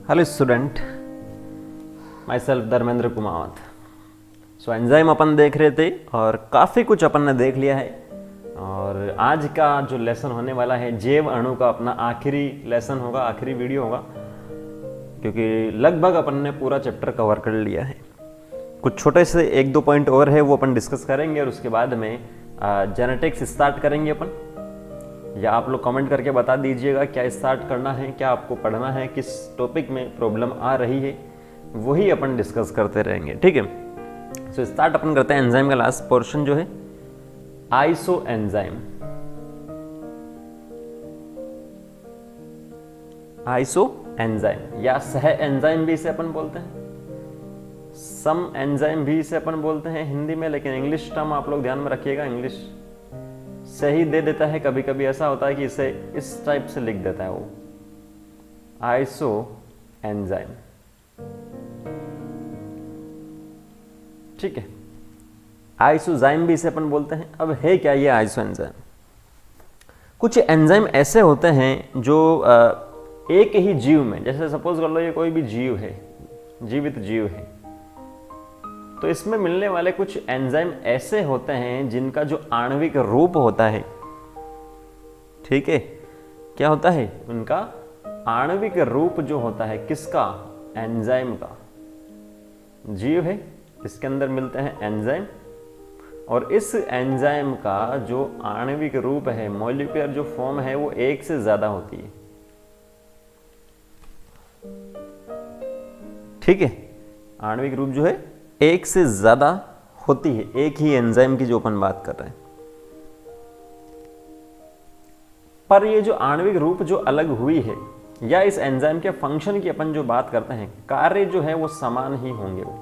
Hello student, myself Dharmendra Kumawat. So enzyme अपन देख रहे थे और काफ़ी कुछ अपन ने देख लिया है। और आज का जो लेसन होने वाला है जैव अणु का अपना आखिरी लेसन होगा, आखिरी वीडियो होगा, क्योंकि लगभग अपन ने पूरा चैप्टर कवर कर लिया है। कुछ छोटे से एक दो पॉइंट और है वो अपन डिस्कस करेंगे और उसके बाद में जेनेटिक्स स्टार्ट करेंगे अपन। या आप लोग कमेंट करके बता दीजिएगा क्या स्टार्ट करना है, क्या आपको पढ़ना है, किस टॉपिक में प्रॉब्लम आ रही है, वही अपन डिस्कस करते रहेंगे। ठीक है, सो स्टार्ट अपन करते हैं। एंजाइम का लास्ट पोर्शन जो है आइसो एंजाइम। आइसो एंजाइम या सह एंजाइम भी इसे अपन बोलते हैं, सम एंजाइम भी इसे अपन बोलते हैं हिंदी में, लेकिन इंग्लिश टर्म आप लोग ध्यान में रखिएगा, इंग्लिश सही दे देता है। कभी कभी ऐसा होता है कि इसे इस टाइप से लिख देता है वो, आइसो एंजाइम। ठीक है, आइसोजाइम भी इसे अपन बोलते हैं। अब है क्या ये आइसो एंजाइम? कुछ एंजाइम ऐसे होते हैं जो एक ही जीव में, जैसे सपोज कर लो ये कोई भी जीव है, जीवित जीव है, तो इसमें मिलने वाले कुछ एंजाइम ऐसे होते हैं जिनका जो आणविक रूप होता है, ठीक है, क्या होता है उनका आणविक रूप जो होता है, किसका? एंजाइम का। जीव है, इसके अंदर मिलते हैं एंजाइम, और इस एंजाइम का जो आणविक रूप है, मॉलिक्यूलर जो फॉर्म है, वो एक से ज्यादा होती है। ठीक है, आणविक रूप जो है एक से ज्यादा होती है, एक ही एंजाइम की जो अपन बात कर रहे हैं। पर ये जो आणविक रूप जो अलग हुई है, या इस एंजाइम के फंक्शन की अपन जो बात करते हैं, कार्य जो है वो समान ही होंगे, वो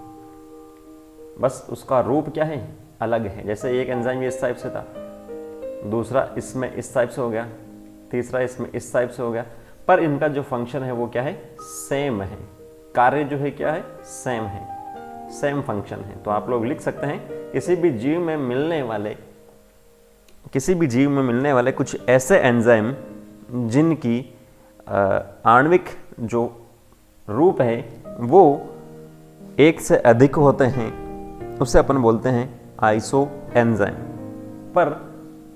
बस उसका रूप क्या है, अलग है। जैसे एक एंजाइम इस टाइप से था, दूसरा इसमें इस टाइप से हो गया, तीसरा इसमें इस टाइप से हो गया, पर इनका जो फंक्शन है वो क्या है, सेम है। कार्य जो है क्या है, सेम है, सेम फंक्शन है। तो आप लोग लिख सकते हैं किसी भी जीव में मिलने वाले कुछ ऐसे एंजाइम जिनकी आणविक जो रूप है वो एक से अधिक होते हैं, उसे अपन बोलते हैं आइसो एंजाइम। पर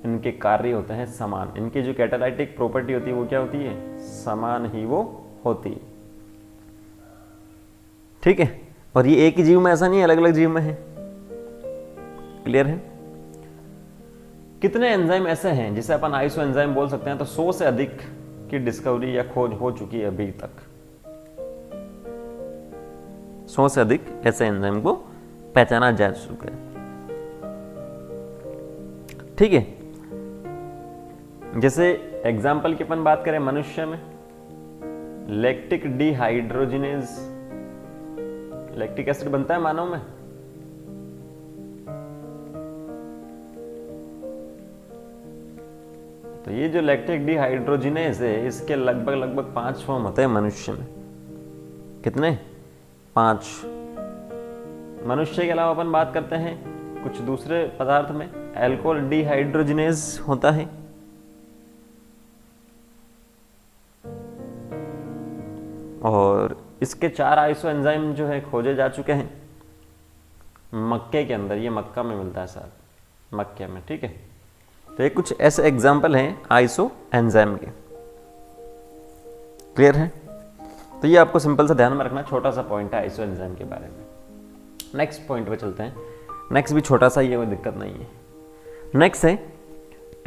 इनके कार्य होते हैं समान, इनकी जो कैटालाइटिक प्रॉपर्टी होती है वो क्या होती है, समान ही वो होती है। ठीक है, और ये एक ही जीव में ऐसा नहीं है, अलग अलग जीव में है। क्लियर है? कितने एंजाइम ऐसे हैं जिसे अपन आइसो एंजाइम बोल सकते हैं? तो 100 से अधिक की डिस्कवरी या खोज हो चुकी है अभी तक। 100 से अधिक ऐसे एंजाइम को पहचाना जा चुका है। ठीक है, जैसे एग्जाम्पल की अपन बात करें, मनुष्य में लैक्टिक डिहाइड्रोजिनेज, लैक्टिक एसिड बनता है मानव में। तो ये जो लैक्टिक डिहाइड्रोजिनेज है, इसके लगभग 5 फॉर्म होते हैं मनुष्य में। कितने? 5। मनुष्य के अलावा अपन बात करते हैं कुछ दूसरे पदार्थ में, अल्कोहल डिहाइड्रोजिनेज होता है, और इसके 4 आइसो एंजाइम जो है खोजे जा चुके हैं मक्के के अंदर। ये मक्का में मिलता है सर, मक्के में। ठीक है, तो ये कुछ ऐसे एग्जाम्पल हैं आइसो एंजाइम के। क्लियर है? तो ये आपको सिंपल सा ध्यान में रखना, छोटा सा पॉइंट है आइसो एंजाइम के बारे में। नेक्स्ट पॉइंट पे चलते हैं। नेक्स्ट भी छोटा सा ही है, कोई दिक्कत नहीं है। नेक्स्ट है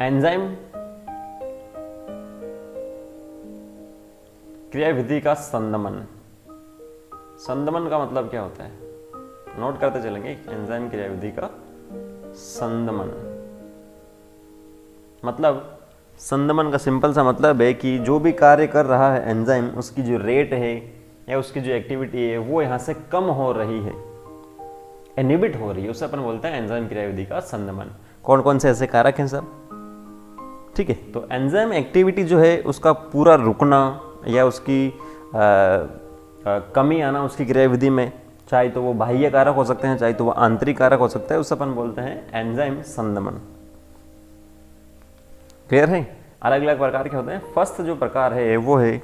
एंजाइम क्रियाविधि का संदमन। संदमन का मतलब क्या होता है, नोट करते चलेंगे। एंजाइम क्रियाविधि का संदमन मतलब, संदमन का सिंपल सा मतलब है कि जो भी कार्य कर रहा है एंजाइम, उसकी जो रेट है या उसकी जो एक्टिविटी है वो यहाँ से कम हो रही है, इनहिबिट हो रही है, उसे अपन बोलते हैं एंजाइम क्रियाविधि का संदमन। कौन कौन से ऐसे कारक हैं सब? ठीक है, तो एंजाइम एक्टिविटी जो है उसका पूरा रुकना या उसकी कमी आना उसकी क्रियाविधि में, चाहे तो वो बाह्य कारक हो सकते हैं, चाहे तो वो आंतरिक कारक हो सकता है, उसे अपन बोलते हैं एंजाइम संदमन। क्लियर है? अलग अलग प्रकार के होते हैं। फर्स्ट जो प्रकार है वो है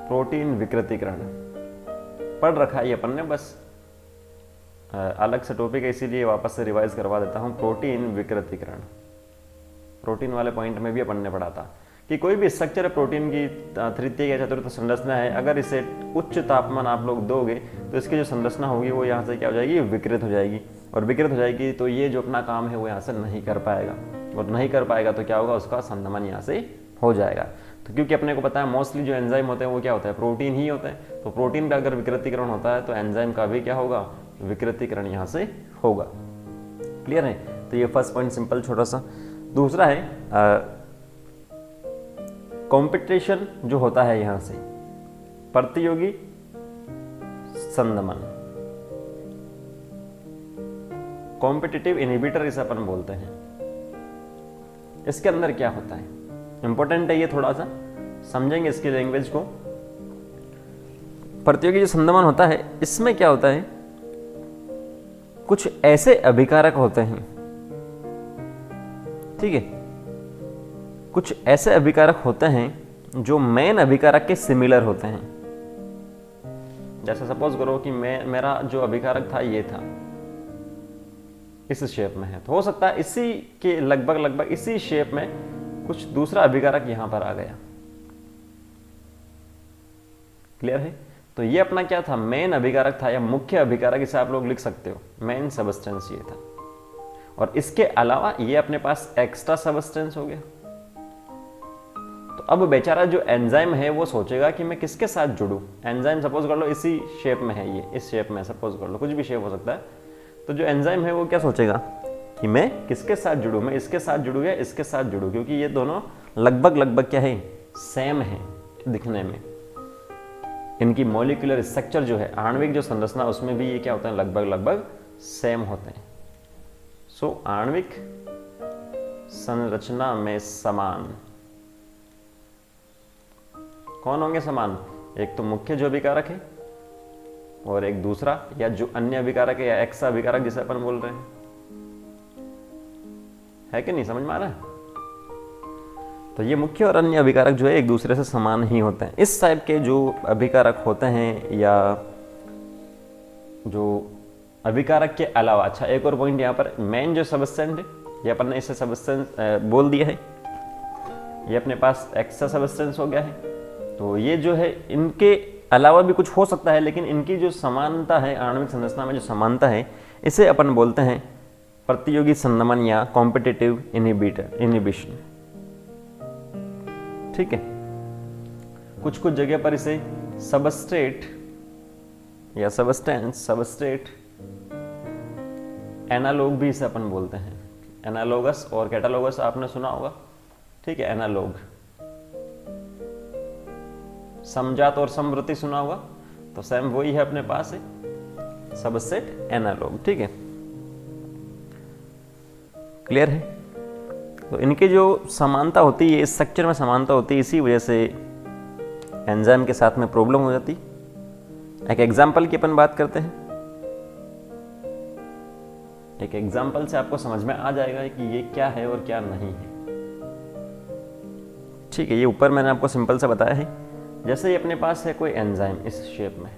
प्रोटीन विकृतीकरण पढ़ रखा है ये अपन ने, बस अलग से टॉपिक है इसीलिए वापस से रिवाइज करवा देता हूँ। प्रोटीन विकृतीकरण, प्रोटीन वाले पॉइंट में भी अपन ने पढ़ा था कि कोई भी स्ट्रक्चर है प्रोटीन की तृतीय या चतुर्थ संरचना है, अगर इसे उच्च तापमान आप लोग दोगे तो इसकी जो संरचना होगी वो यहाँ से क्या हो जाएगी, विकृत हो जाएगी। और विकृत हो जाएगी तो ये जो अपना काम है वो यहाँ से नहीं कर पाएगा, और नहीं कर पाएगा तो क्या होगा, उसका संदमन यहाँ से हो जाएगा। तो क्योंकि अपने को पता है मोस्टली जो एंजाइम होते हैं वो क्या होता है, प्रोटीन ही होते हैं। तो प्रोटीन का अगर विकृतीकरण होता है तो एंजाइम का भी क्या होगा, विकृतीकरण यहाँ से होगा। क्लियर है? तो ये फर्स्ट पॉइंट सिंपल छोटा सा। दूसरा है कंपटीशन जो होता है यहाँ से, प्रतियोगी संदमन, कॉम्पिटिटिव इनहिबिटर इसे अपन बोलते हैं। इसके अंदर क्या होता है, इंपॉर्टेंट है ये, थोड़ा सा समझेंगे इसकी लैंग्वेज को। प्रतियोगी जो संदमन होता है इसमें क्या होता है, कुछ ऐसे अभिकारक होते हैं, ठीक है, कुछ ऐसे अभिकारक होते हैं जो मेन अभिकारक के सिमिलर होते हैं। जैसे सपोज करो कि मेरा जो अभिकारक था ये था, इस शेप में है, तो हो सकता है इसी के लगभग इसी शेप में कुछ दूसरा अभिकारक यहां पर आ गया। क्लियर है? तो ये अपना क्या था, मेन अभिकारक था या मुख्य अभिकारक, इसे आप लोग लिख सकते हो, मेन सबस्टेंस ये था। और इसके अलावा ये अपने पास एक्स्ट्रा सबस्टेंस हो गया। तो अब बेचारा जो एंजाइम है वो सोचेगा कि मैं किसके साथ जुड़ूं। एंजाइम सपोज कर लो इसी शेप में है, ये इस शेप में सपोज कर लो, कुछ भी शेप हो सकता है। तो जो एंजाइम है वो क्या सोचेगा कि मैं किसके साथ जुड़ूं, मैं इसके साथ जुड़ूं या इसके साथ जुड़ूं, क्योंकि ये दोनों लगभग क्या है, सेम है दिखने में। इनकी मॉलिक्यूलर स्ट्रक्चर जो है, आणविक जो संरचना, उसमें भी ये क्या होता है, लगभग सेम होते हैं। सो आणविक संरचना में समान कौन होंगे, समान, एक तो मुख्य जो अभिकारक है और एक दूसरा या जो अन्य अभिकारक है या एक्स्ट्रा अभिकारक जिसे अपन बोल रहे हैं। है कि नहीं, समझ में आ रहा है? तो ये मुख्य और अन्य अभिकारक जो है एक दूसरे से समान ही होते हैं। इस टाइप के जो अभिकारक होते हैं या जो अभिकारक के अलावा, अच्छा एक और पॉइंट यहाँ पर, मेन जो सबस्टेंस है ये अपन ने इसे सबस्टेंस बोल दिया है, ये अपने पास एक्स्ट्रा सबस्टेंस हो गया है। तो ये जो है इनके अलावा भी कुछ हो सकता है, लेकिन इनकी जो समानता है, आणविक संरचना में जो समानता है, इसे अपन बोलते हैं प्रतियोगी संदमन या कॉम्पिटिटिव इनहिबिशन। ठीक है? कुछ जगह पर इसे सबस्ट्रेट या सबस्ट्रेट एनालॉग भी इसे अपन बोलते हैं। एनालॉगस और कैटालॉगस आपने सुना होगा, ठीक है? एनालॉग, समजात और समवर्ती सुना होगा, तो सेम वही है अपने पास है, सबस्ट्रेट एनालॉग। ठीक है? क्लियर है? तो इनकी जो समानता होती है, इस स्ट्रक्चर में समानता होती है, इसी वजह से एंजाइम के साथ में प्रॉब्लम हो जाती। एक एग्जाम्पल की अपन बात करते हैं। एक एग्जाम्पल से आपको समझ में आ जाएगा कि ये क्या है और क्या नहीं है। ठीक है? ये ऊपर मैंने आपको सिंपल सा बताया है। जैसे ये अपने पास है कोई एंजाइम इस शेप में,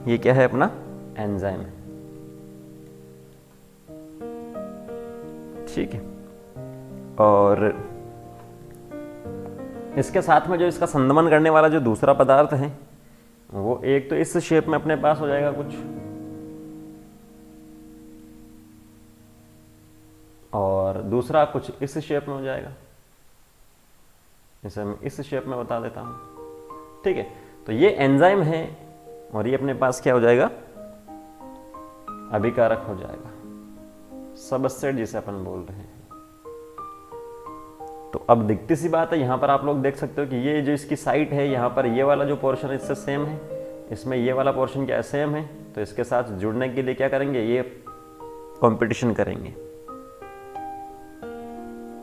ये क्या है, अपना एंजाइम है। ठीक है? और इसके साथ में जो इसका संदमन करने वाला जो दूसरा पदार्थ है, वो एक तो इस शेप में अपने पास हो जाएगा कुछ, और दूसरा कुछ इस शेप में हो जाएगा। इसे मैं इस शेप में बता देता हूं। ठीक है? तो ये एंजाइम है और ये अपने पास क्या हो जाएगा, अभिकारक हो जाएगा, सबस्ट्रेट जिसे अपन बोल रहे हैं। तो अब दिखती सी बात है, यहां पर आप लोग देख सकते हो कि ये जो इसकी साइट है, यहां पर ये वाला जो पोर्शन है इससे सेम है, इसमें ये वाला पोर्शन क्या है, सेम है। तो इसके साथ जुड़ने के लिए क्या करेंगे, ये कंपटीशन करेंगे।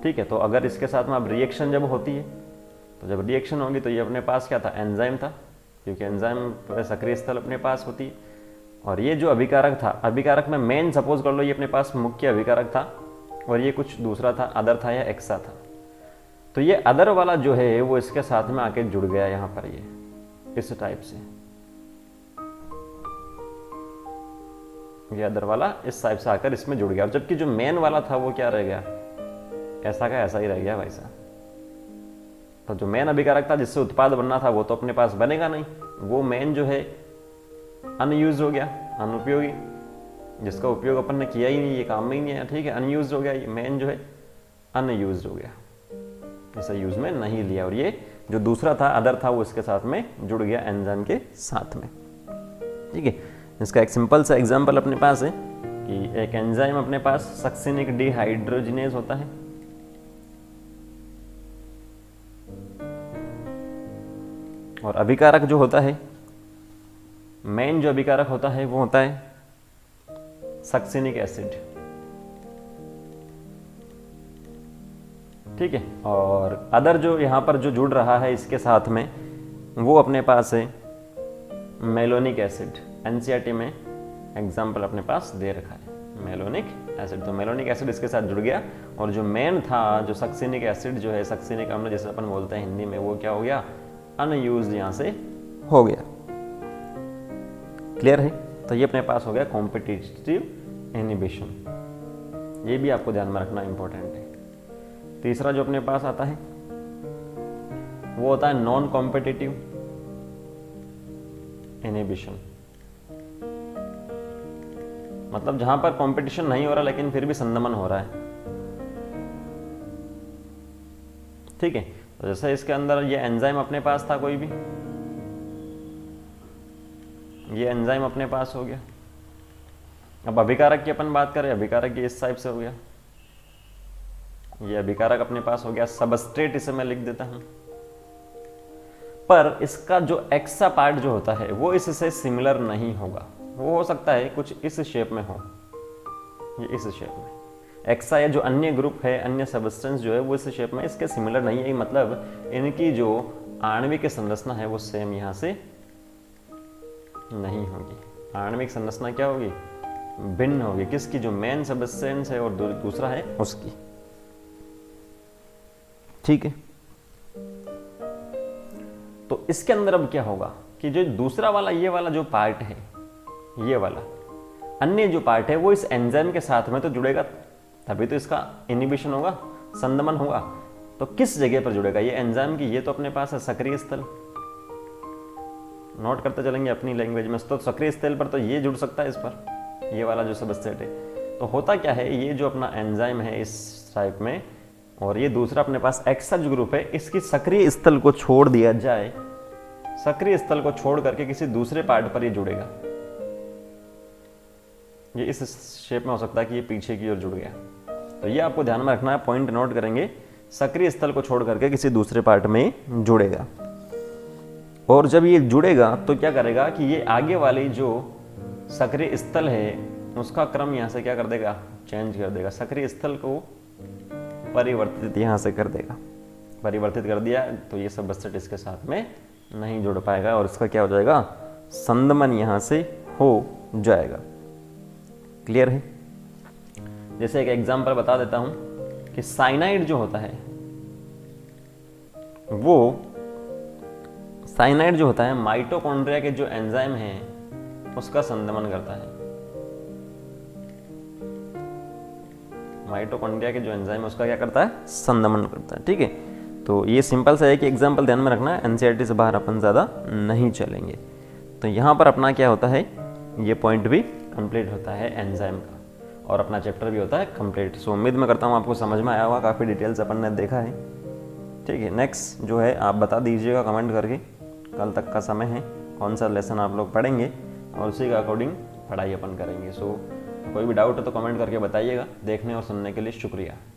ठीक है? तो अगर इसके साथ में अब रिएक्शन जब होती है, तो जब रिएक्शन होगी तो ये अपने पास क्या था, एंजाइम था, क्योंकि एंजाइम सक्रिय स्थल अपने पास होती है। और ये जो अभिकारक था, अभिकारक में मेन सपोज कर लो ये अपने पास मुख्य अभिकारक था और ये कुछ दूसरा था, अदर था या एक्स्ट्रा था। तो ये अदर वाला जो है वो इसके साथ में आके जुड़ गया यहाँ पर, ये इस टाइप से, ये अदर वाला इस टाइप से आकर इसमें जुड़ गया, और जबकि जो मेन वाला था वो क्या रह गया, ऐसा का ऐसा ही रह गया भाई साहब। तो जो मेन अभिकारक था जिससे उत्पाद बनना था वो तो अपने पास बनेगा नहीं, वो मेन जो है अनयूज हो गया, अनुपयोगी, जिसका उपयोग अपन ने किया ही नहीं, ये काम में ही नहीं है, ठीक है, अनयूज हो गया, ये मेन जो है अनयूज हो गया, इसे यूज में नहीं लिया, और ये जो दूसरा था अदर था वो इसके साथ में जुड़ गया एंजाइम के साथ में, ठीक है। इसका एक सिंपल सा एग्जांपल अपने पास है कि एक एंजाइम अपने पास सक्सिनिक डिहाइड्रोजिनेज होता है, और अभिकारक जो होता है, मेन जो अभिकारक होता है वो होता है सक्सिनिक एसिड, ठीक है। और अदर जो यहाँ पर जो जुड़ रहा है इसके साथ में वो अपने पास है मेलोनिक एसिड, एनसीईआरटी में एग्जाम्पल अपने पास दे रखा है मेलोनिक एसिड। तो मेलोनिक एसिड इसके साथ जुड़ गया, और जो मेन था जो सक्सिनिक एसिड जो है, सक्सिनिक अम्ल जिसे अपन बोलते हैं हिंदी में, वो क्या हो गया, अनयूज्ड यहाँ से हो गया। क्लियर है? तो ये अपने पास हो गया कॉम्पिटिटिव इनहिबिशन, ये भी आपको ध्यान में रखना इंपॉर्टेंट है। तीसरा जो अपने पास आता है वो होता है नॉन कॉम्पिटिटिव इनहिबिशन, मतलब जहां पर कंपटीशन नहीं हो रहा लेकिन फिर भी संदमन हो रहा है, ठीक है। तो जैसे इसके अंदर ये एंजाइम अपने पास था, कोई भी ये एंजाइम अपने पास हो गया। अब अभिकारक की अपन बात करें, अभिकारक ये इस टाइप से हो गया, ये अभिकारक अपने पास हो गया, सबस्ट्रेट इसे मैं लिख देता हूं, पर इसका जो एक्सा पार्ट जो होता है वो इससे सिमिलर नहीं होगा, वो हो सकता है कुछ इस शेप में हो, ये इस शेप में एक्सा, या जो अन्य ग्रुप है, अन्य सबस्टेंस जो है वो इस शेप में इसके सिमिलर नहीं है, मतलब इनकी जो आणविक संरचना है वो सेम यहां से नहीं होगी। आणविक संरचना क्या होगी, भिन्न होगी, किसकी, जो मेन सबस्टेंस है और दूसरा है उसकी, ठीक है। तो इसके अंदर अब क्या होगा कि जो दूसरा वाला ये वाला जो पार्ट है, ये वाला अन्य जो पार्ट है वो इस एंजाइम के साथ में तो जुड़ेगा, तभी तो इसका इनहिबिशन होगा, संदमन होगा। तो किस जगह पर जुड़ेगा ये एंजाइम की, ये तो अपने पास है सक्रिय स्थल, नोट करते चलेंगे अपनी लैंग्वेज में। तो सक्रिय स्थल पर तो ये जुड़ सकता है इस पर, ये वाला जो सबस्ट्रेट है। तो होता क्या है, ये जो अपना एंजाइम है इस टाइप में, और ये दूसरा अपने पास एक्सज ग्रुप है, इसकी सक्रिय स्थल को छोड़ दिया जाए, सक्रिय स्थल को छोड़ करके किसी दूसरे पार्ट पर ये जुड़ेगा, ये इस शेप में हो सकता है कि ये पीछे की ओर जुड़ गया। तो ये आपको ध्यान में रखना है, पॉइंट नोट करेंगे, सक्रिय स्थल को छोड़ करके किसी दूसरे पार्ट में जुड़ेगा। और जब ये जुड़ेगा तो क्या करेगा कि ये आगे वाली जो सक्रिय स्थल है उसका क्रम यहाँ से क्या कर देगा, चेंज कर देगा, सक्रिय स्थल को परिवर्तित यहाँ से कर देगा, परिवर्तित कर दिया तो ये सबस्ट्रेट इसके साथ में नहीं जुड़ पाएगा, और इसका क्या हो जाएगा, संदमन यहाँ से हो जाएगा। क्लियर है? जैसे एक एग्जांपल बता देता हूं कि साइनाइड जो होता है वो, साइनाइड जो होता है माइटोकॉन्ड्रिया के जो एंजाइम है उसका संदमन करता है, माइटोकॉन्ड्रिया के जो एंजाइम है उसका क्या करता है, संदमन करता है, ठीक है। तो ये सिंपल सा है कि एग्जांपल ध्यान में रखना है, एनसीईआरटी से बाहर अपन ज़्यादा नहीं चलेंगे। तो यहाँ पर अपना क्या होता है, ये पॉइंट भी कंप्लीट होता है एंजाइम का, और अपना चैप्टर भी होता है कंप्लीट। सो उम्मीद मैं करता हूँ आपको समझ में आया होगा, काफ़ी डिटेल्स अपन ने देखा है, ठीक है। नेक्स्ट जो है आप बता दीजिएगा कमेंट करके, कल तक का समय है, कौन सा लेसन आप लोग पढ़ेंगे और उसी के अकॉर्डिंग पढ़ाई अपन करेंगे। सो कोई भी डाउट है तो कमेंट करके बताइएगा। देखने और सुनने के लिए शुक्रिया।